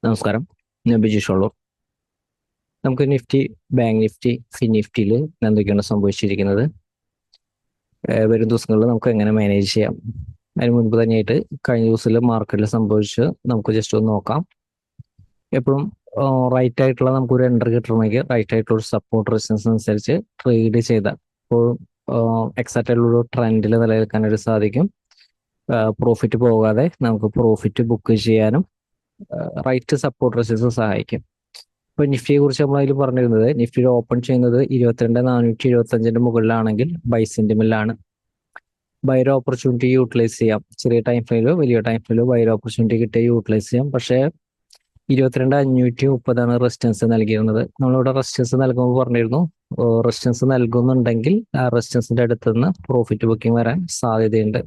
നമസ്കാരം. ഞാൻ ബിജീഷ് ഉള്ളൂർ. നമുക്ക് നിഫ്റ്റി, ബാങ്ക് നിഫ്റ്റി, ഫിൻ നിഫ്റ്റിയിൽ എന്തൊക്കെയാണ് സംഭവിച്ചിരിക്കുന്നത്, വരും ദിവസങ്ങളിൽ നമുക്ക് എങ്ങനെ മാനേജ് ചെയ്യാം, അതിന് മുൻപ് തന്നെയായിട്ട് കഴിഞ്ഞ ദിവസത്തിൽ മാർക്കറ്റിൽ സംഭവിച്ച് നമുക്ക് ജസ്റ്റ് ഒന്ന് നോക്കാം. എപ്പോഴും റൈറ്റ് ആയിട്ടുള്ള നമുക്കൊരു എൻട്രി കിട്ടണമെങ്കിൽ റൈറ്റ് ആയിട്ടുള്ള ഒരു സപ്പോർട്ട് റെസിസ്റ്റൻസ് അനുസരിച്ച് ട്രേഡ് ചെയ്താൽ എപ്പോഴും എക്സാക്റ്റ് ആയിട്ടുള്ള ഒരു ട്രെൻഡിൽ നിലനിൽക്കാനായിട്ട് സാധിക്കും. പ്രോഫിറ്റ് പോകാതെ നമുക്ക് പ്രോഫിറ്റ് ബുക്ക് ചെയ്യാനും റൈറ്റ് സപ്പോർട്ട് റെസിസ്റ്റൻസ് സഹായിക്കും. ഇപ്പൊ നിഫ്റ്റിയെ കുറിച്ച് നമ്മൾ അതിൽ പറഞ്ഞിരുന്നത്, നിഫ്റ്റി ഓപ്പൺ ചെയ്യുന്നത് 22,475 മുകളിലാണെങ്കിൽ ബൈ സെന്റിമെന്റിലാണ്. ബൈർ ഓപ്പർച്യൂണിറ്റി യൂട്ടിലൈസ് ചെയ്യാം. ചെറിയ ടൈം ഫ്രെയിലോ വലിയ ടൈം ഫ്രെയിലോ ബൈർ ഓപ്പർച്യൂണിറ്റി കിട്ടിയ യൂട്ടിലൈസ് ചെയ്യാം. പക്ഷേ 22,530 റെസിസ്റ്റൻസ് നൽകിയിരുന്നത്. നമ്മളിവിടെ റെസിസ്റ്റൻസ് നൽകുമ്പോൾ പറഞ്ഞിരുന്നു, റെസിസ്റ്റൻസ് നൽകുന്നുണ്ടെങ്കിൽ ആ റെസിസ്റ്റൻസിന്റെ അടുത്ത് നിന്ന് പ്രോഫിറ്റ് ബുക്കിംഗ് വരാൻ സാധ്യതയുണ്ട്.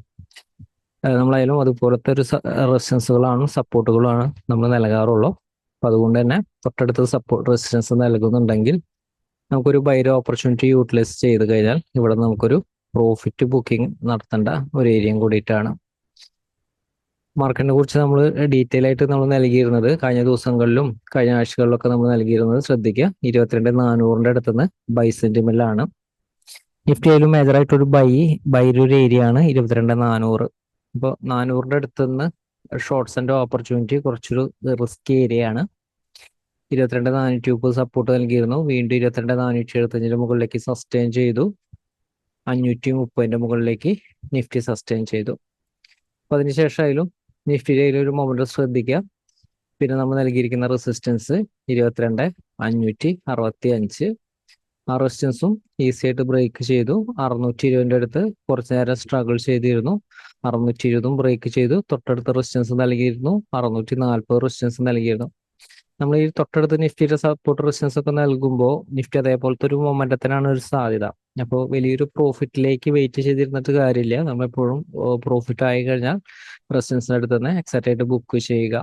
നമ്മളായാലും അതുപോലത്തെ ഒരു റെസിസ്റ്റൻസുകളാണ് സപ്പോർട്ടുകളാണ് നമ്മൾ നൽകാറുള്ളൂ. അപ്പൊ അതുകൊണ്ട് തന്നെ തൊട്ടടുത്ത് സപ്പോർട്ട് റെസിസ്റ്റൻസ് നൽകുന്നുണ്ടെങ്കിൽ നമുക്കൊരു ബൈർ ഓപ്പർച്യൂണിറ്റി യൂട്ടിലൈസ് ചെയ്ത് കഴിഞ്ഞാൽ ഇവിടെ നമുക്കൊരു പ്രോഫിറ്റ് ബുക്കിംഗ് നടത്തേണ്ട ഒരു ഏരിയയും കൂടിയിട്ടാണ്. മാർക്കറ്റിനെ കുറിച്ച് നമ്മൾ ഡീറ്റെയിൽ ആയിട്ട് നമ്മൾ നൽകിയിരുന്നത് കഴിഞ്ഞ ദിവസങ്ങളിലും കഴിഞ്ഞ ആഴ്ചകളിലൊക്കെ നമ്മൾ നൽകിയിരുന്നത് ശ്രദ്ധിക്കുക. 22,400 അടുത്തുനിന്ന് ബൈ സെന്റിമെന്റിലാണ്. നിഫ്റ്റി ആയാലും മേജറായിട്ടൊരു ബൈയുടെ ഏരിയ ആണ് 22,400. ഇപ്പോൾ 400 അടുത്തുനിന്ന് ഷോർട്ട്സിന്റെ ഓപ്പർച്യൂണിറ്റി കുറച്ചൊരു റിസ്ക് ഏരിയ ആണ്. 22,430 സപ്പോർട്ട് നൽകിയിരുന്നു. വീണ്ടും 22,475 മുകളിലേക്ക് സസ്റ്റെയിൻ ചെയ്തു. 530 മുകളിലേക്ക് നിഫ്റ്റി സസ്റ്റെയിൻ ചെയ്തു. അപ്പൊ അതിനുശേഷമായാലും നിഫ്റ്റിയിലെ ഒരു മൊമെന്റ് ശ്രദ്ധിക്കുക. പിന്നെ നമ്മൾ നൽകിയിരിക്കുന്ന റെസിസ്റ്റൻസ് 22,565. ആ റെസിസ്റ്റൻസും ഈസി ആയിട്ട് ബ്രേക്ക് ചെയ്തു. 620 അടുത്ത് കുറച്ചു നേരം സ്ട്രഗിൾ ചെയ്തിരുന്നു. 620 ബ്രേക്ക് ചെയ്തു. തൊട്ടടുത്ത റെസിസ്റ്റൻസ് നൽകിയിരുന്നു. 640 റെസിസ്റ്റൻസ് നൽകിയിരുന്നു. നമ്മൾ ഈ തൊട്ടടുത്ത് നിഫ്റ്റിയുടെ സപ്പോർട്ട് റെസിസ്റ്റൻസ് ഒക്കെ നൽകുമ്പോൾ നിഫ്റ്റി അതേപോലത്തെ ഒരു മൊമെന്റത്തിനാണ് ഒരു സാധ്യത. അപ്പോൾ വലിയൊരു പ്രോഫിറ്റിലേക്ക് വെയിറ്റ് ചെയ്തിരുന്നിട്ട് കാര്യമില്ല. നമ്മളെപ്പോഴും പ്രോഫിറ്റ് ആയി കഴിഞ്ഞാൽ റെസിസ്റ്റൻസിന്റെ അടുത്ത് തന്നെ എക്സാക്റ്റ് ആയിട്ട് ബുക്ക് ചെയ്യുക.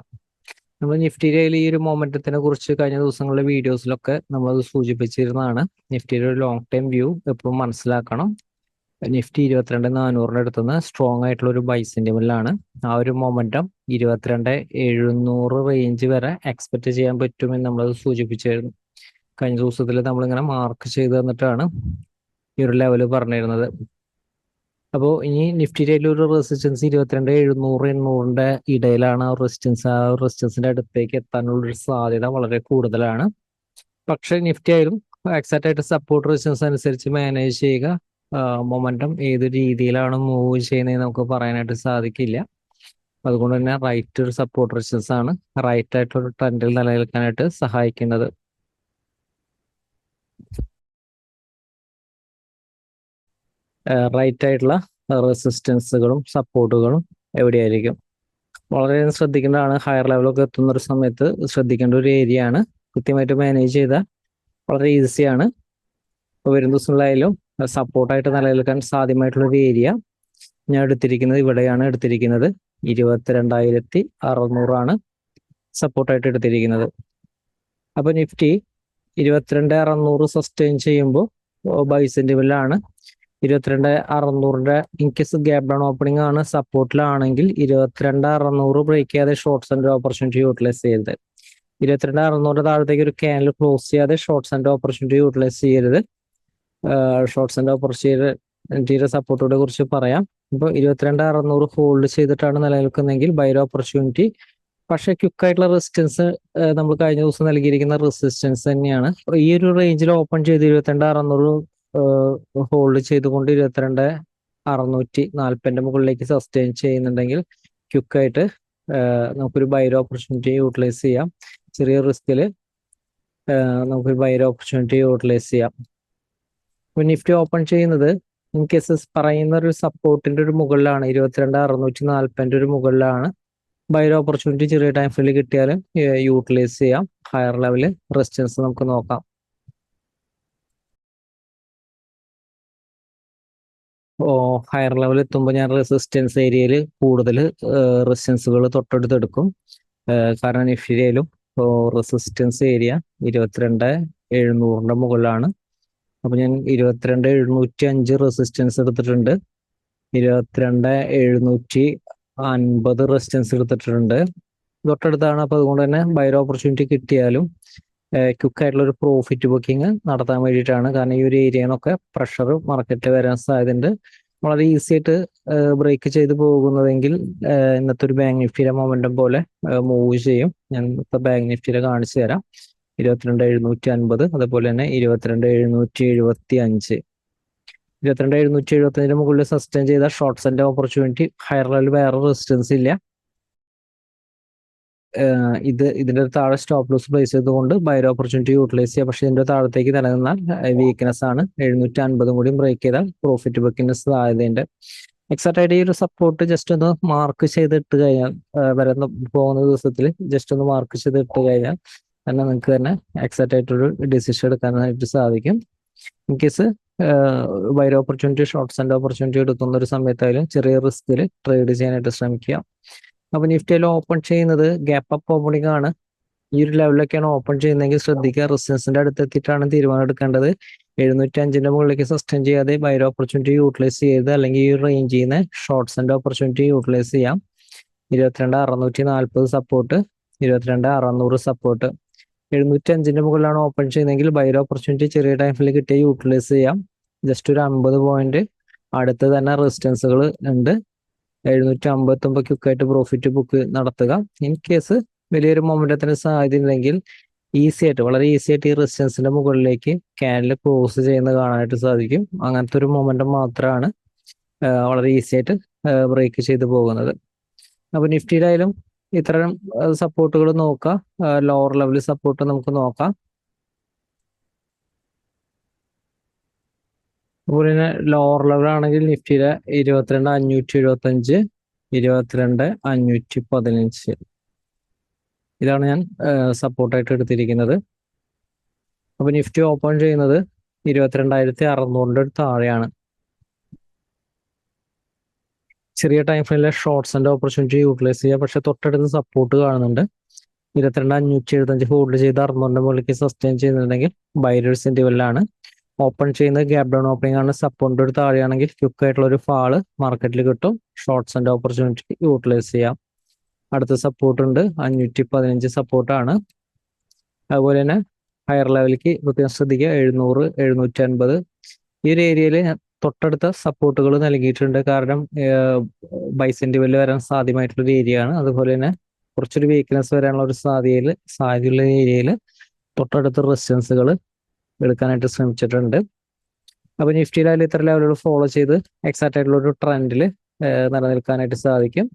നമ്മൾ നിഫ്റ്റിയിലെ ഈ ഒരു മൊമെന്റത്തിനെ കുറിച്ച് കഴിഞ്ഞ ദിവസങ്ങളിലെ വീഡിയോസിലൊക്കെ നമ്മളത് സൂചിപ്പിച്ചിരുന്നതാണ്. നിഫ്റ്റിയുടെ ഒരു ലോങ് ടൈം വ്യൂ എപ്പോഴും മനസ്സിലാക്കണം. നിഫ്റ്റി 22,400 അടുത്തുനിന്ന് സ്ട്രോങ് ആയിട്ടുള്ള ഒരു ബൈ സെന്റിമെന്റിലാണ്. ആ ഒരു മൊമെന്റം 22,700 റേഞ്ച് വരെ എക്സ്പെക്ട് ചെയ്യാൻ പറ്റുമെന്ന് നമ്മളത് സൂചിപ്പിച്ചായിരുന്നു. കഴിഞ്ഞ ദിവസത്തിൽ നമ്മളിങ്ങനെ മാർക്ക് ചെയ്ത് തന്നിട്ടാണ് ഈ ഒരു ലെവല് പറഞ്ഞിരുന്നത്. അപ്പോൾ ഇനി നിഫ്റ്റിയിലെ ഒരു റെസിസ്റ്റൻസ് 22,700-800 ഇടയിലാണ് ആ റെസിസ്റ്റൻസ്. ആ റെസിസ്റ്റൻസിന്റെ അടുത്തേക്ക് എത്താനുള്ള ഒരു സാധ്യത വളരെ കൂടുതലാണ്. പക്ഷെ നിഫ്റ്റി ആയാലും എക്സാക്റ്റ് ആയിട്ട് സപ്പോർട്ട് റെസിസ്റ്റൻസ് അനുസരിച്ച് മാനേജ് ചെയ്യുക. മൊമെന്റം ഏത് രീതിയിലാണ് മൂവ് ചെയ്യുന്നത് നമുക്ക് പറയാനായിട്ട് സാധിക്കില്ല. അതുകൊണ്ട് തന്നെ റൈറ്റ് ഒരു സപ്പോർട്ട് റെസിസ്റ്റൻസ് ആണ് റൈറ്റ് ആയിട്ടുള്ള ട്രെൻഡിൽ നിലനിൽക്കാനായിട്ട് സഹായിക്കുന്നത്. റൈറ്റ് ആയിട്ടുള്ള റെസിസ്റ്റൻസുകളും സപ്പോർട്ടുകളും എവിടെയായിരിക്കും വളരെയധികം ശ്രദ്ധിക്കേണ്ടതാണ്. ഹയർ ലെവലൊക്കെ എത്തുന്ന ഒരു സമയത്ത് ശ്രദ്ധിക്കേണ്ട ഒരു ഏരിയ ആണ്. കൃത്യമായിട്ട് മാനേജ് ചെയ്താൽ വളരെ ഈസിയാണ്. ഇപ്പോൾ വരും ദിവസങ്ങളിലായാലും സപ്പോർട്ടായിട്ട് നിലനിൽക്കാൻ സാധ്യമായിട്ടുള്ള ഒരു ഏരിയ ഞാൻ എടുത്തിരിക്കുന്നത് ഇവിടെയാണ് എടുത്തിരിക്കുന്നത്. 22,600 സപ്പോർട്ടായിട്ട് എടുത്തിരിക്കുന്നത്. അപ്പൊ നിഫ്റ്റി 22,600 സസ്റ്റെയിൻ ചെയ്യുമ്പോൾ ബൈ സെന്റിമെന്റിലാണ്. 22,600 in case gap down opening ആണ് സപ്പോർട്ടിലാണെങ്കിൽ 22,600 ബ്രേക്ക് ചെയ്യാതെ ഷോർട്ട്സ് ആൻഡ് ഓപ്പർച്യൂണിറ്റി യൂട്ടിലൈസ് ചെയ്യരുത്. 22,600 താഴത്തേക്ക് ഒരു ക്യാൻഡിൽ ക്ലോസ് ചെയ്യാതെ ഷോർട്ട്സ് ആൻഡ് ഓപ്പർച്യൂണിറ്റി യൂട്ടിലൈസ് ചെയ്യരുത്. ഷോർട്ട്സ് ആൻഡ് ഓപ്പർച്യൂണിറ്റിയുടെ സപ്പോർട്ടിനെ കുറിച്ച് പറയാം. ഇപ്പോൾ 22,600 ഹോൾഡ് ചെയ്തിട്ടാണ് നിലനിൽക്കുന്നതെങ്കിൽ ബൈ ഓപ്പർച്യൂണിറ്റി. പക്ഷേ ക്വിക്ക് ആയിട്ടുള്ള റെസിസ്റ്റൻസ് നമ്മൾ കഴിഞ്ഞ ദിവസം നൽകിയിരിക്കുന്ന റെസിസ്റ്റൻസ് തന്നെയാണ്. ഈ ഒരു റേഞ്ചിൽ ഓപ്പൺ ചെയ്ത് 22,600 ഹോൾഡ് ചെയ്തുകൊണ്ട് 22,640 മുകളിലേക്ക് സസ്റ്റെയിൻ ചെയ്യുന്നുണ്ടെങ്കിൽ ക്വിക്കായിട്ട് നമുക്കൊരു ബൈർ ഓപ്പർച്യൂണിറ്റി യൂട്ടിലൈസ് ചെയ്യാം. ചെറിയ റിസ്കിൽ നമുക്കൊരു ബൈർ ഓപ്പർച്യൂണിറ്റി യൂട്ടിലൈസ് ചെയ്യാം. ഇപ്പോൾ നിഫ്റ്റി ഓപ്പൺ ചെയ്യുന്നത് ഇൻ കേസസ് പറയുന്ന ഒരു സപ്പോർട്ടിന്റെ ഒരു മുകളിലാണ്, 22,640 ഒരു മുകളിലാണ്. ബൈർ ഓപ്പർച്യൂണിറ്റി ചെറിയ ടൈം ഫ്രെയിമിൽ കിട്ടിയാലും യൂട്ടിലൈസ് ചെയ്യാം. ഹയർ ലെവല് റെസിസ്റ്റൻസ് നമുക്ക് നോക്കാം. ഹയർ ലെവൽ എത്തുമ്പോൾ ഞാൻ റെസിസ്റ്റൻസ് ഏരിയയിൽ കൂടുതൽ റെസിസ്റ്റൻസുകൾ തൊട്ടടുത്ത് എടുക്കും. കാരണം നിഫ്റ്റിയിലും റെസിസ്റ്റൻസ് ഏരിയ 22,700 മുകളിലാണ്. അപ്പൊ ഞാൻ 22,705 റെസിസ്റ്റൻസ് എടുത്തിട്ടുണ്ട്. 22,750 റെസിസ്റ്റൻസ് എടുത്തിട്ടുണ്ട്. തൊട്ടടുത്താണ്. അപ്പോൾ അതുകൊണ്ട് തന്നെ ബൈർ ഓപ്പർച്യൂണിറ്റി കിട്ടിയാലും ക്വിക്കായിട്ടുള്ള ഒരു പ്രോഫിറ്റ് ബുക്കിംഗ് നടത്താൻ വേണ്ടിയിട്ടാണ്. കാരണം ഈ ഒരു ഏരിയയിൽ നിന്നൊക്കെ പ്രഷർ മാർക്കറ്റിൽ വരാൻ സാധ്യതയുണ്ട്. വളരെ ഈസി ആയിട്ട് ബ്രേക്ക് ചെയ്ത് പോകുന്നതെങ്കിൽ ഇന്നത്തെ ഒരു ബാങ്ക് നിഫ്റ്റിയുടെ മൊമെന്റം പോലെ മൂവ് ചെയ്യും. ഞാൻ ഇന്നത്തെ ബാങ്ക് നിഫ്റ്റിയുടെ കാണിച്ചു തരാം. 22,750, അതുപോലെ തന്നെ 22,775. 22,775 മുകളിൽ സസ്റ്റെയിൻ ചെയ്ത ഷോർട്ട്സിന്റെ ഓപ്പർച്യൂണിറ്റി, ഹയർ ലെവൽ വേറെ റെസിസ്റ്റൻസ് ഇല്ല. ഇതിന്റെ താഴെ സ്റ്റോപ്പ് ലോസ് പ്ലേസ് ചെയ്തുകൊണ്ട് ബൈർ ഓപ്പർച്യൂണിറ്റി യൂട്ടിലൈസ് ചെയ്യുക. പക്ഷെ ഇതിന്റെ താഴത്തേക്ക് നിലനിന്നാൽ വീക്ക്നെസ് ആണ്. 750 കൂടി ബ്രേക്ക് ചെയ്താൽ പ്രോഫിറ്റ് ബുക്കിംഗ് സാധ്യതയുണ്ട്. എക്സാക്ട് ആയിട്ട് ഈ ഒരു സപ്പോർട്ട് ജസ്റ്റ് ഒന്ന് മാർക്ക് ചെയ്തിട്ട് കഴിഞ്ഞാൽ, വരുന്ന പോകുന്ന ദിവസത്തിൽ ജസ്റ്റ് ഒന്ന് മാർക്ക് ചെയ്തിട്ട് കഴിഞ്ഞാൽ തന്നെ നിങ്ങൾക്ക് തന്നെ എക്സാക്ട് ആയിട്ടൊരു ഡിസിഷൻ എടുക്കാനായിട്ട് സാധിക്കും. In case buyer opportunity, shorts and opportunity എടുക്കുന്ന ഒരു സമയത്തായാലും ചെറിയ റിസ്കിൽ ട്രേഡ് ചെയ്യാനായിട്ട് ശ്രമിക്കുക. അപ്പൊ നിഫ്റ്റിയിൽ ഓപ്പൺ ചെയ്യുന്നത് ഗ്യാപ്പ് അപ്പ് ഓപ്പണിംഗ് ആണ്. ഈ ഒരു ലെവലിലൊക്കെയാണ് ഓപ്പൺ ചെയ്യുന്നതെങ്കിൽ ശ്രദ്ധിക്കുക. റെസിസ്റ്റൻസിന്റെ അടുത്ത് എത്തിയിട്ടാണ് തീരുമാനം എടുക്കേണ്ടത്. 705 മുകളിലേക്ക് സസ്റ്റെയിൻ ചെയ്യാതെ ബൈർ ഓപ്പർച്യൂണിറ്റി യൂട്ടിലൈസ് ചെയ്ത്, അല്ലെങ്കിൽ ഈ റേഞ്ച് ചെയ്യുന്ന ഷോർട്ട്സ് ആൻഡ് ഓപ്പർച്യൂണിറ്റി യൂട്ടിലൈസ് ചെയ്യാം. 22,640 സപ്പോർട്ട്, 22,600 സപ്പോർട്ട്. 705 മുകളിലാണ് ഓപ്പൺ ചെയ്യുന്നതെങ്കിൽ ബൈർ ഓപ്പർച്യൂണിറ്റി ചെറിയ ടൈമിൽ കിട്ടിയ യൂട്ടിലൈസ് ചെയ്യാം. ജസ്റ്റ് ഒരു 50 പോയിന്റ് അടുത്ത് തന്നെ റെസിസ്റ്റൻസുകൾ ഉണ്ട്. 759 ക്വിക്കായിട്ട് പ്രോഫിറ്റ് ബുക്ക് നടത്തുക. ഇൻ കേസ് വലിയൊരു മൊമെന്റത്തിന് സാധ്യത ഉണ്ടെങ്കിൽ ഈസി ആയിട്ട്, വളരെ ഈസി ആയിട്ട് ഈ റെസിസ്റ്റൻസിന്റെ മുകളിലേക്ക് ക്യാൻഡിൽ ക്ലോസ് ചെയ്യുന്നത് കാണാനായിട്ട് സാധിക്കും. അങ്ങനത്തെ ഒരു മൊമെന്റം മാത്രമാണ് വളരെ ഈസി ആയിട്ട് ബ്രേക്ക് ചെയ്ത് പോകുന്നത്. അപ്പൊ നിഫ്റ്റിയിലായാലും ഇത്തരം സപ്പോർട്ടുകൾ നോക്കാം. ലോവർ ലെവൽ സപ്പോർട്ട് നമുക്ക് നോക്കാം. അതുപോലെ തന്നെ ലോവർ ലെവൽ ആണെങ്കിൽ നിഫ്റ്റിയിലെ 22,575, 22,515 ഇതാണ് ഞാൻ സപ്പോർട്ടായിട്ട് എടുത്തിരിക്കുന്നത്. അപ്പൊ നിഫ്റ്റി ഓപ്പൺ ചെയ്യുന്നത് 22,600 താഴെയാണ്. ചെറിയ ടൈം ഫ്രെയിമിലെ ഷോർട്ട്സ് ആൻഡ് ഓപ്പർച്യൂണിറ്റി യൂട്ടിലൈസ് ചെയ്യുക. പക്ഷെ തൊട്ടടുത്ത് സപ്പോർട്ട് കാണുന്നുണ്ട്. 22,575 ഹോൾഡ് ചെയ്ത് 600 മുകളിലേക്ക് സസ്റ്റെയിൻ ചെയ്യുന്നുണ്ടെങ്കിൽ ബൈറേഴ്സ് ലെവലിലാണ്. ഓപ്പൺ ചെയ്യുന്നത് ഗ്യാപ് ഡൗൺ ഓപ്പണിംഗ് ആണ്. സപ്പോർട്ടിന്റെ ഒരു താഴെയാണെങ്കിൽ ക്വിക്ക് ആയിട്ടുള്ള ഒരു ഫാള് മാർക്കറ്റിൽ കിട്ടും. ഷോർട്ട്സ് ആൻഡ് ഓപ്പർച്യൂണിറ്റി യൂട്ടിലൈസ് ചെയ്യാം. അടുത്ത സപ്പോർട്ട് ഉണ്ട്, 515 സപ്പോർട്ടാണ്. അതുപോലെ തന്നെ ഹയർ ലെവലിലേക്ക് പ്രത്യേകം ശ്രദ്ധിക്കുക, 700, 750 ഈ ഒരു ഏരിയയിൽ തൊട്ടടുത്ത സപ്പോർട്ടുകൾ നൽകിയിട്ടുണ്ട്. കാരണം ബൈസിന്റെ ലെവലിൽ വരാൻ സാധ്യമായിട്ടുള്ള ഒരു ഏരിയ ആണ്. അതുപോലെ തന്നെ കുറച്ചൊരു വീക്ക്നെസ് വരാനുള്ള ഒരു സാധ്യതയുള്ള ഏരിയയിൽ തൊട്ടടുത്ത റെസിസ്റ്റൻസുകൾ എടുക്കാനായിട്ട് ശ്രമിച്ചിട്ടുണ്ട്. അപ്പൊ നിഫ്റ്റിയിലായാലും ഇത്ര ലെവലുകൾ ഫോളോ ചെയ്ത് എക്സാക്ട് ആയിട്ടുള്ള ഒരു ട്രെൻഡിൽ നിലനിൽക്കാനായിട്ട് സാധിക്കും.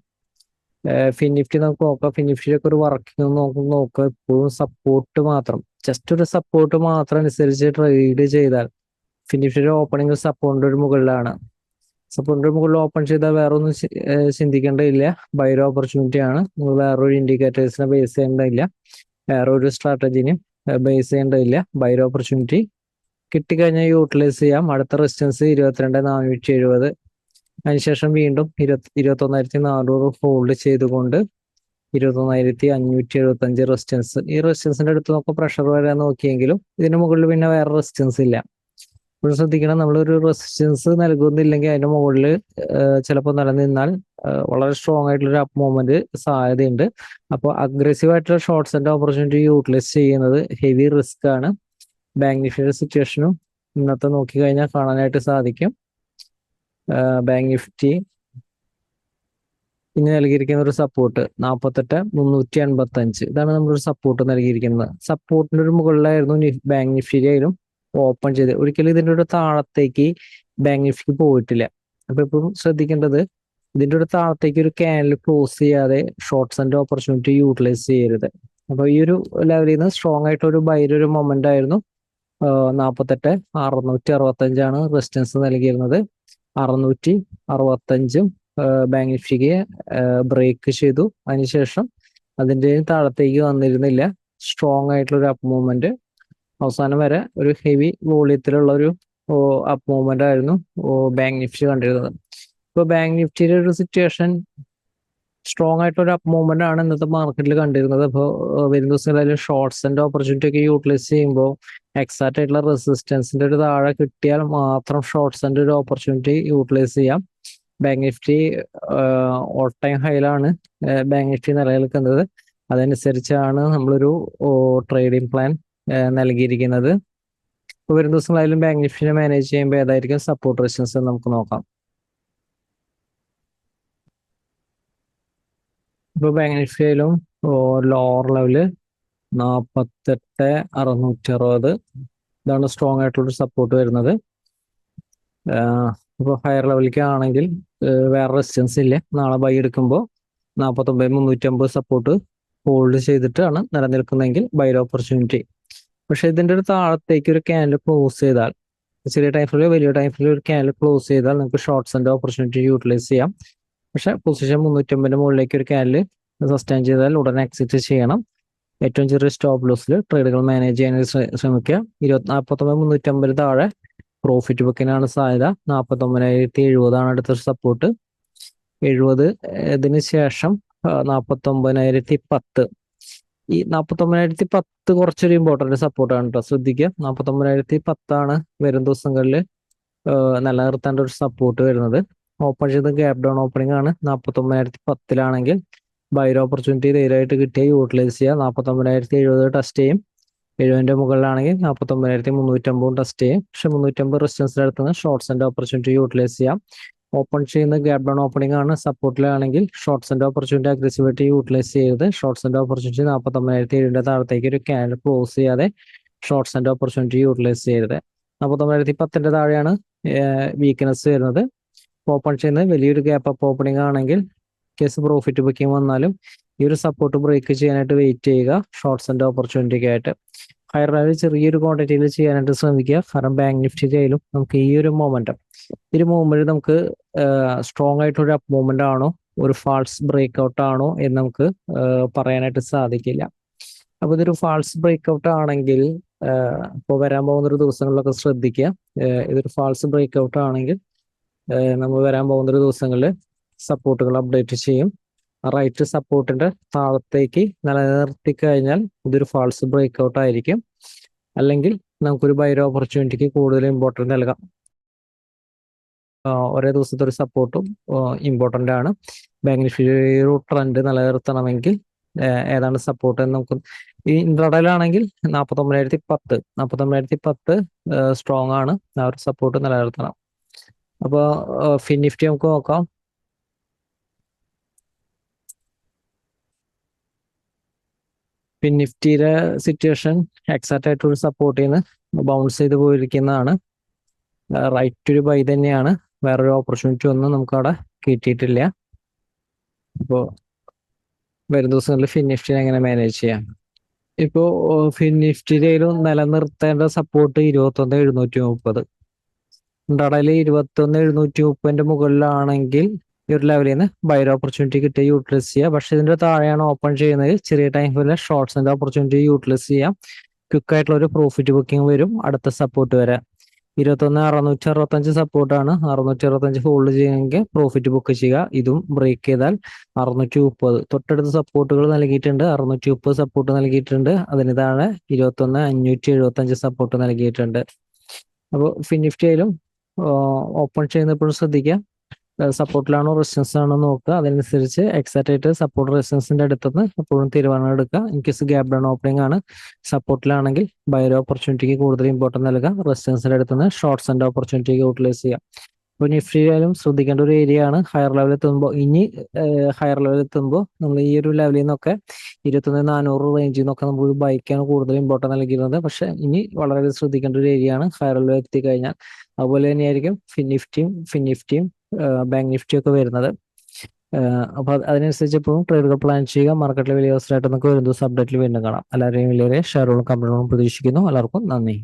ഫിൻ നിഫ്റ്റി നമുക്ക് നോക്കാം. ഫിൻ നിഫ്റ്റിയിലൊക്കെ ഒരു വർക്കിംഗ് നോക്കുക. എപ്പോഴും സപ്പോർട്ട് മാത്രം, ജസ്റ്റ് ഒരു സപ്പോർട്ട് മാത്രം അനുസരിച്ച് ട്രേഡ് ചെയ്താൽ, ഫിൻ നിഫ്റ്റിയുടെ ഓപ്പണിംഗ് സപ്പോർട്ടിന്റെ ഒരു മുകളിലാണ്. സപ്പോർട്ടിന്റെ മുകളിൽ ഓപ്പൺ ചെയ്താൽ വേറെ ഒന്നും ചിന്തിക്കേണ്ടതില്ല. ബൈർ ഓപ്പർച്യൂണിറ്റി ആണ്. നിങ്ങൾ വേറൊരു ഇൻഡിക്കേറ്റേഴ്സിനെ ബേസ് ചെയ്യേണ്ടതില്ല, വേറെ ഒരു സ്ട്രാറ്റജിനെയും ബേസ് ചെയ്യേണ്ടതില്ല. ബൈർ ഓപ്പർച്യൂണിറ്റി കിട്ടിക്കഴിഞ്ഞാൽ യൂട്ടിലൈസ് ചെയ്യാം. അടുത്ത റെസിസ്റ്റൻസ് 22,470. അതിനുശേഷം വീണ്ടും 21,400 ഹോൾഡ് ചെയ്തുകൊണ്ട് 21,575 റെസിസ്റ്റൻസ്. ഈ റെസിസ്റ്റൻസിന്റെ അടുത്ത് നമുക്ക് പ്രഷർ വരാൻ നോക്കിയെങ്കിലും ഇതിന് മുകളിൽ പിന്നെ വേറെ റെസിസ്റ്റൻസ് ഇല്ല. ഇപ്പോൾ ശ്രദ്ധിക്കണം, നമ്മളൊരു റെസിസ്റ്റൻസ് നൽകുന്നില്ലെങ്കിൽ അതിന്റെ മുകളിൽ ചിലപ്പോൾ നിലനിന്നാൽ വളരെ സ്ട്രോങ് ആയിട്ടുള്ള ഒരു അപ്പ് മൂവ്മെന്റ് സാധ്യതയുണ്ട്. അപ്പോൾ അഗ്രസീവ് ആയിട്ടുള്ള ഷോർട്ട്സ് ആൻഡ് ഓപ്പർച്യൂണിറ്റി യൂട്ടിലൈസ് ചെയ്യുന്നത് ഹെവി റിസ്ക് ആണ്. ബാങ്ക് നിഫ്റ്റിയുടെ സിറ്റുവേഷനും ഇന്നത്തെ നോക്കിക്കഴിഞ്ഞാൽ കാണാനായിട്ട് സാധിക്കും. ബാങ്ക് നിഫ്റ്റി ഇനി നൽകിയിരിക്കുന്ന ഒരു സപ്പോർട്ട് 48,385. ഇതാണ് നമ്മളൊരു സപ്പോർട്ട് നൽകിയിരിക്കുന്നത്. സപ്പോർട്ടിന്റെ ഒരു മുകളിലായിരുന്നു ബാങ്ക് നിഫ്റ്റിയിലായാലും ഓപ്പൺ ചെയ്ത്. ഒരിക്കലും ഇതിന്റെ ഒരു താഴത്തേക്ക് ബാങ്ക് നിഫ്റ്റി പോയിട്ടില്ല. അപ്പൊ ഇപ്പം ശ്രദ്ധിക്കേണ്ടത്, ഇതിന്റെ ഒരു താഴത്തേക്ക് ഒരു ക്യാൻഡിൽ ക്ലോസ് ചെയ്യാതെ ഷോർട്ട്സ് ആൻഡ് ഓപ്പർച്യൂണിറ്റി യൂട്ടിലൈസ് ചെയ്യരുത്. അപ്പൊ ഈ ഒരു ലെവലിൽ നിന്ന് സ്ട്രോങ് ആയിട്ട് ഒരു ബൈ ഒരു മൊമെന്റ് ആയിരുന്നു. 48,665 റെസിസ്റ്റൻസ് നൽകിയിരുന്നത്. 665 ബാങ്ക് നിഫ്റ്റിക്ക് ബ്രേക്ക് ചെയ്തു. അതിനുശേഷം അതിന്റെ താഴത്തേക്ക് വന്നിരുന്നില്ല. സ്ട്രോങ് ആയിട്ടുള്ള ഒരു അപ്പ് മൂവ്മെന്റ് അവസാനം വരെ ഒരു ഹെവി വോളിയത്തിലുള്ള ഒരു അപ്പ് മൂവ്മെന്റ് ആയിരുന്നു ബാങ്ക് നിഫ്റ്റി കണ്ടിരുന്നത്. ഇപ്പൊ ബാങ്ക് നിഫ്റ്റിയുടെ ഒരു സിറ്റുവേഷൻ സ്ട്രോങ് ആയിട്ടുള്ള ഒരു അപ്പ് മൂവ്മെന്റ് ആണ് ഇന്നത്തെ മാർക്കറ്റിൽ കണ്ടിരുന്നത്. അപ്പോൾ വരും ദിവസങ്ങളിൽ ഷോർട്ട്സ് ആൻഡ് ഓപ്പർച്യൂണിറ്റി ഒക്കെ യൂട്ടിലൈസ് ചെയ്യുമ്പോൾ എക്സാക്ട് ആയിട്ടുള്ള റെസിസ്റ്റൻസിന്റെ ഒരു താഴെ കിട്ടിയാൽ മാത്രം ഷോർട്ട്സ് ആൻഡ് ഒരു ഓപ്പർച്യൂണിറ്റി യൂട്ടിലൈസ് ചെയ്യാം. ബാങ്ക് നിഫ്റ്റി ഓൾ ടൈം ഹൈയിലാണ് ബാങ്ക് നിഫ്റ്റി നിലനിൽക്കുന്നത്. അതനുസരിച്ചാണ് നമ്മളൊരു ട്രേഡിംഗ് പ്ലാൻ നൽകിയിരിക്കുന്നത്. ഇപ്പോൾ വരും ദിവസങ്ങളായാലും ബാങ്ക് നിഫ്റ്റിനെ മാനേജ് ചെയ്യുമ്പോൾ ഏതായിരിക്കും സപ്പോർട്ട് റെസിസ്റ്റൻസ് നമുക്ക് നോക്കാം. ഇപ്പോൾ ബാങ്ക് നിഫ്റ്റിയിലും ലോവർ ലെവല് 48,660 ഇതാണ് സ്ട്രോങ് ആയിട്ടുള്ള സപ്പോർട്ട് വരുന്നത്. ഇപ്പോൾ ഹയർ ലെവലിലേക്ക് ആണെങ്കിൽ വേറെ റെസിസ്റ്റൻസ് ഇല്ല. നാളെ ബൈ എടുക്കുമ്പോൾ 49,350 സപ്പോർട്ട് ഹോൾഡ് ചെയ്തിട്ടാണ് നിലനിൽക്കുന്നതെങ്കിൽ ബൈ ഓപ്പർച്യൂണിറ്റി. പക്ഷെ ഇതിന്റെ ഒരു താഴത്തേക്ക് ഒരു ക്യാൻഡിൽ ക്ലോസ് ചെയ്താൽ, ചെറിയ ടൈം ഫ്രെയിമിൽ വലിയ ടൈം ഫ്രെയിമിൽ ഒരു ക്യാൻഡിൽ ക്ലോസ് ചെയ്താൽ നമുക്ക് ഷോർട്ട്സിന്റെ ഓപ്പർച്യൂണിറ്റി യൂട്ടിലൈസ് ചെയ്യാം. പക്ഷെ പൊസിഷൻ 350 മുകളിലേക്ക് ഒരു ക്യാൻഡിൽ സസ്റ്റൈൻ ചെയ്താൽ ഉടനെ എക്സിറ്റ് ചെയ്യണം. ഏറ്റവും ചെറിയ സ്റ്റോപ്പ് ലോസിൽ ട്രേഡുകൾ മാനേജ് ചെയ്യാൻ ശ്രമിക്കുക. 49,350 താഴെ പ്രോഫിറ്റ് ബുക്കിനാണ് സാധ്യത. 49,070 അടുത്തൊരു സപ്പോർട്ട്. 70 ഇതിന് ശേഷം 49,010. ഈ 49,010 കുറച്ചൊരു ഇമ്പോർട്ടന്റ് സപ്പോർട്ടാണ് കേട്ടോ, ശ്രദ്ധിക്കുക. 49,010 വരും ദിവസങ്ങളിൽ നിലനിർത്തേണ്ട ഒരു സപ്പോർട്ട് വരുന്നത്. ഓപ്പൺ ചെയ്ത് ഗ്യാപ് ഡൗൺ ഓപ്പണിംഗ് ആണ്. 49,010 ബൈ ഓപ്പർച്യൂണിറ്റി ധൈര്യമായിട്ട് കിട്ടിയ യൂട്ടിലൈസ് ചെയ്യുക. 49,070 ടെസ്റ്റ് ചെയ്യും. 70ന്റെ മുകളിലാണെങ്കിൽ 49,350 ടെസ്റ്റ് ചെയ്യും. പക്ഷെ 350 റെസിസ്റ്റൻസിന്റെ അടുത്ത് നിന്ന് ഷോർട്ട്സിന്റെ ഓപ്പർച്യൂണിറ്റി യൂട്ടിലൈസ് ചെയ്യാം. ഓപ്പൺ ചെയ്യുന്ന ഗ്യാപ് ഡൗൺ ഓപ്പണിംഗ് ആണ്. സപ്പോർട്ടിലാണെങ്കിൽ ഷോർട്ട്സിന്റെ ഓപ്പർച്യൂണിറ്റി അഗ്രസീവായിട്ട് യൂട്ടിലൈസ് ചെയ്ത് ഷോർട്ട്സിന്റെ ഓപ്പർച്യൂണിറ്റി 49,070 താഴത്തേക്ക് ഒരു ക്യാൻഡിൽ ക്ലോസ് ചെയ്യാതെ ഷോർട്ട്സിന്റെ ഓപ്പർച്യൂണിറ്റി യൂട്ടിലൈസ് ചെയ്യരുത്. 49,010 താഴെയാണ് വീക്ക്നെസ് വരുന്നത്. ഓപ്പൺ ചെയ്യുന്നത് വലിയൊരു ഗ്യാപ്പ് അപ്പ് ഓപ്പണിംഗ് ആണെങ്കിൽ കേസ് പ്രോഫിറ്റ് ബുക്കിംഗ് വന്നാലും ഈ ഒരു സപ്പോർട്ട് ബ്രേക്ക് ചെയ്യാനായിട്ട് വെയിറ്റ് ചെയ്യുക ഷോർട്ട്സിന്റെ ഓപ്പർച്യൂണിറ്റിക്കായിട്ട്. ഹയർ ലെവൽ ചെറിയൊരു ക്വാണ്ടിറ്റിയിൽ ചെയ്യാനായിട്ട് ശ്രമിക്കുക. കാരണം ബാങ്ക് നിഫ്റ്റിയിലും നമുക്ക് ഈ ഒരു മൂവ്മെന്റ് നമുക്ക് സ്ട്രോങ് ആയിട്ടൊരു അപ്പ് മൂവ്മെന്റ് ആണോ ഒരു ഫാൾസ് ബ്രേക്ക് ഔട്ട് ആണോ എന്ന് നമുക്ക് പറയാനായിട്ട് സാധിക്കില്ല. അപ്പൊ ഇതൊരു ഫാൾസ് ബ്രേക്ക് ഔട്ട് ആണെങ്കിൽ ഇപ്പോൾ വരാൻ പോകുന്ന ഒരു ദിവസങ്ങളിലൊക്കെ ശ്രദ്ധിക്കുക. ഇതൊരു ഫാൾസ് ബ്രേക്ക് ഔട്ട് ആണെങ്കിൽ നമ്മൾ വരാൻ പോകുന്ന ഒരു ദിവസങ്ങളിൽ സപ്പോർട്ടുകൾ അപ്ഡേറ്റ് ചെയ്യും. റൈറ്റ് സപ്പോർട്ടിന്റെ താഴത്തേക്ക് നിലനിർത്തി കഴിഞ്ഞാൽ ഇതൊരു ഫാൾസ് ബ്രേക്ക് ഔട്ട് ആയിരിക്കും. അല്ലെങ്കിൽ നമുക്കൊരു ബൈ ഓപ്പർച്യൂണിറ്റിക്ക് കൂടുതൽ ഇമ്പോർട്ടൻസ് നൽകാം. ഒരേ ദിവസത്തെ ഒരു സപ്പോർട്ടും ഇമ്പോർട്ടൻ്റ് ആണ്. ബാങ്ക് നിഫ്റ്റി ഒരു ട്രെൻഡ് നിലനിർത്തണമെങ്കിൽ ഏതാണ് സപ്പോർട്ട് എന്ന് നമുക്ക് ഈ ഇൻട്രാഡേയിലാണെങ്കിൽ 49,010 സ്ട്രോങ് ആണ്. ആ ഒരു സപ്പോർട്ട് നിലനിർത്തണം. അപ്പോൾ ഫിൻ നിഫ്റ്റി നമുക്ക് നോക്കാം. ഫിൻ നിഫ്റ്റിയുടെ സിറ്റുവേഷൻ എക്സാക്റ്റ് ആയിട്ട് ഒരു സപ്പോർട്ടിൽ നിന്ന് ബൗൺസ് ചെയ്ത് പോയിരിക്കുന്നതാണ്. റൈറ്റ് ഒരു ബൈ തന്നെയാണ്. വേറൊരു ഓപ്പർച്യൂണിറ്റി ഒന്നും നമുക്ക് അവിടെ കിട്ടിയിട്ടില്ല. ഇപ്പോൾ വരും ദിവസങ്ങളിൽ ഫിൻ നിഫ്റ്റിനെ എങ്ങനെ മാനേജ് ചെയ്യാം? ഇപ്പോൾ ഫിൻ നിഫ്റ്റിയിലും നിലനിർത്തേണ്ട സപ്പോർട്ട് 21,730. ഇൻട്രാഡേയിൽ 21,730 മുകളിലാണെങ്കിൽ ഈ ഒരു ലെവലിൽ നിന്ന് ബൈ ഓപ്പർച്യൂണിറ്റി കിട്ടിയ യൂട്ടിലൈസ് ചെയ്യുക. പക്ഷെ ഇതിന്റെ താഴെയാണ് ഓപ്പൺ ചെയ്യുന്നത്, ചെറിയ ടൈം പോലെ ഷോർട്ട്സിന്റെ ഓപ്പർച്യൂണിറ്റി യൂട്ടിലൈസ് ചെയ്യാം. ക്വിക്ക് ആയിട്ടുള്ള ഒരു പ്രോഫിറ്റ് ബുക്കിംഗ് വരും. അടുത്ത സപ്പോർട്ട് വരാം 21,665 സപ്പോർട്ടാണ്. 665 ഹോൾഡ് ചെയ്യുമെങ്കിൽ പ്രോഫിറ്റ് ബുക്ക് ചെയ്യുക. ഇതും ബ്രേക്ക് ചെയ്താൽ 630. തൊട്ടടുത്ത സപ്പോർട്ടുകൾ നൽകിയിട്ടുണ്ട്. 630 സപ്പോർട്ട് നൽകിയിട്ടുണ്ട്. അതിന് താഴെ 21,575 സപ്പോർട്ട് നൽകിയിട്ടുണ്ട്. അപ്പോൾ ഫിൻ നിഫ്റ്റി ആയാലും ഓപ്പൺ ചെയ്യുന്നപ്പോഴും ശ്രദ്ധിക്കുക, സപ്പോർട്ടിലാണോ റെസിസ്റ്റൻസ് ആണോ നോക്കുക. അതനുസരിച്ച് എക്സാക്റ്റ് ആയിട്ട് സപ്പോർട്ട് റെസിസ്റ്റൻസിന്റെ അടുത്തുനിന്ന് എപ്പോഴും തീരുമാനം എടുക്കുക. In case gap down opening ആണ്, സപ്പോർട്ടിലാണെങ്കിൽ ബൈ ഓപ്പർച്യൂണിറ്റിക്ക് കൂടുതൽ ഇമ്പോർട്ടൻസ് നൽകുക. റെസിസ്റ്റൻസിന്റെ അടുത്തുനിന്ന് ഷോർട്ട്സിന്റെ ഓപ്പർച്യൂണിറ്റിക്ക് യൂട്ടിലൈസ് ചെയ്യാം. അപ്പോൾ നിഫ്റ്റി ആയാലും ശ്രദ്ധിക്കേണ്ട ഒരു ഏരിയ ആണ്. ഹയർ ലെവലിൽ എത്തുമ്പോൾ നമ്മൾ ഈ ഒരു ലെവലിൽ നിന്നൊക്കെ 21,400 റേഞ്ചിൽ നിന്നൊക്കെ നമ്മൾ ബൈക്കാണ് കൂടുതൽ ഇമ്പോർട്ടൻസ് നൽകിയിരുന്നത്. പക്ഷെ ഇനി വളരെ ശ്രദ്ധിക്കേണ്ട ഒരു ഏരിയ ആണ് ഹയർ ലെവലിൽ എത്തിക്കഴിഞ്ഞാൽ. അതുപോലെ തന്നെയായിരിക്കും ഫിൻ നിഫ്റ്റിയും ബാങ്ക് നിഫ്റ്റിയും ഒക്കെ വരുന്നത്. അപ്പൊ അതിനനുസരിച്ച് എപ്പോഴും ട്രേഡുകൾ പ്ലാൻ ചെയ്യുക. മാർക്കറ്റിലെ വലിയ അവസരമായിട്ട് നമുക്ക് വരും ദിവസം അപ്ഡേറ്റിൽ വീണ്ടും കാണാം. എല്ലാവരെയും വലിയ ഷെയറുകളും കമ്പനികളും പ്രതീക്ഷിക്കുന്നു. എല്ലാവർക്കും നന്ദി.